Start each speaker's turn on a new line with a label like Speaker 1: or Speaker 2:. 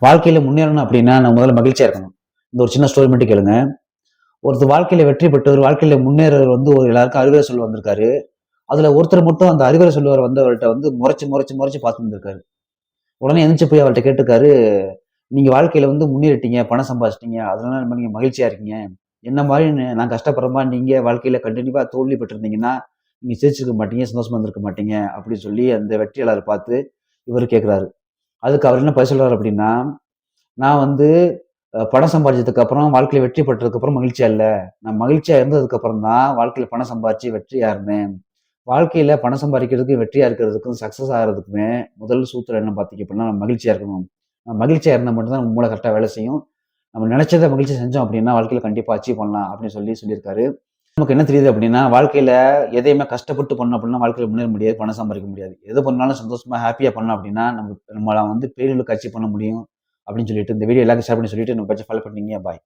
Speaker 1: வாழ்க்கையில முன்னேறணும் அப்படின்னா நம்ம முதல்ல மகிழ்ச்சியா இருக்கணும். இந்த ஒரு சின்ன ஸ்டோரி மட்டும் கேளுங்க. ஒருத்தர் வாழ்க்கையில வெற்றி பெற்றவர், வாழ்க்கையில முன்னேறவர் வந்து ஒரு எல்லாருக்கும் அறிவுரை சொல்ல வந்திருக்காரு. அதுல ஒருத்தர் மட்டும் அந்த அறிவுரை சொல்லுவார் வந்தவர்ட்ட வந்து முறைச்சு பார்த்துட்டு இருந்திருக்காரு. உடனே எந்திரிச்சு போய் அவர்ட்ட கேட்டிருக்காரு, "நீங்க வாழ்க்கையில வந்து முன்னேறிட்டீங்க, பணம் சம்பாதிச்சிட்டீங்க. அதனால நீங்க மகிழ்ச்சியா இருக்கீங்க. என்ன மாரி நான் கஷ்டப்படுற மாரி நீங்க வாழ்க்கையில கன்டினியூவா தோல்வி பெற்றிருந்தீங்கன்னா, நீங்க சிரிச்சிருக்க மாட்டீங்க, சந்தோஷமா இருந்திருக்க மாட்டீங்க." அப்படின்னு சொல்லி அந்த வெற்றியாளர பார்த்து இவரு கேட்கிறாரு. அதுக்கு அவர் என்ன பதில் சொல்றாரு அப்படின்னா, "நான் வந்து பணம் சம்பாதிச்சதுக்கு அப்புறம், வாழ்க்கையில வெற்றி பெற்றதுக்கு அப்புறம் மகிழ்ச்சியா இல்ல. நான் மகிழ்ச்சியா இருந்ததுக்கு அப்புறம் தான் வாழ்க்கையில பணம் சம்பாதிச்சு வெற்றியா இருந்தேன். வாழ்க்கையில பணம் சம்பாதிக்கிறதுக்கும், வெற்றியா இருக்கிறதுக்கும், சக்சஸ் ஆகுறதுக்குமே முதல் சூத்திரம் என்ன பார்த்தீங்க அப்படின்னா, நம்ம மகிழ்ச்சியா இருக்கணும். நம்ம மகிழ்ச்சியா இருந்தா மட்டும் தான் நம்ம மூளை கரெக்ட்டா வேலை செய்யும். நம்ம நினைச்சத மகிழ்ச்சியா செஞ்சோம் அப்படின்னா, வாழ்க்கையில கண்டிப்பா அச்சீவ் பண்ணலாம்." அப்படின்னு சொல்லியிருக்காரு. நமக்கு என்ன தெரியுது அப்படின்னா, வாழ்க்கையில எதையுமே கஷ்டப்பட்டு பண்ணோம் அப்படின்னா, வாழ்க்கையில முன்னேற முடியாது. பணம் சம்பாதிக்க முடியாது. எது பண்ணாலும் சந்தோஷமா, ஹேப்பியா பண்ணோம் அப்படின்னா, நம்மள வந்து பெரிய அளவுக்கு அச்சீவ் பண்ண முடியும். அப்படின்னு சொல்லிட்டு இந்த வீடியோ எல்லாருக்கும் ஷேர் பண்ணி சொல்லிட்டு நம்ம பேட்ச ஃபாலோ பண்ணீங்க. பாய்.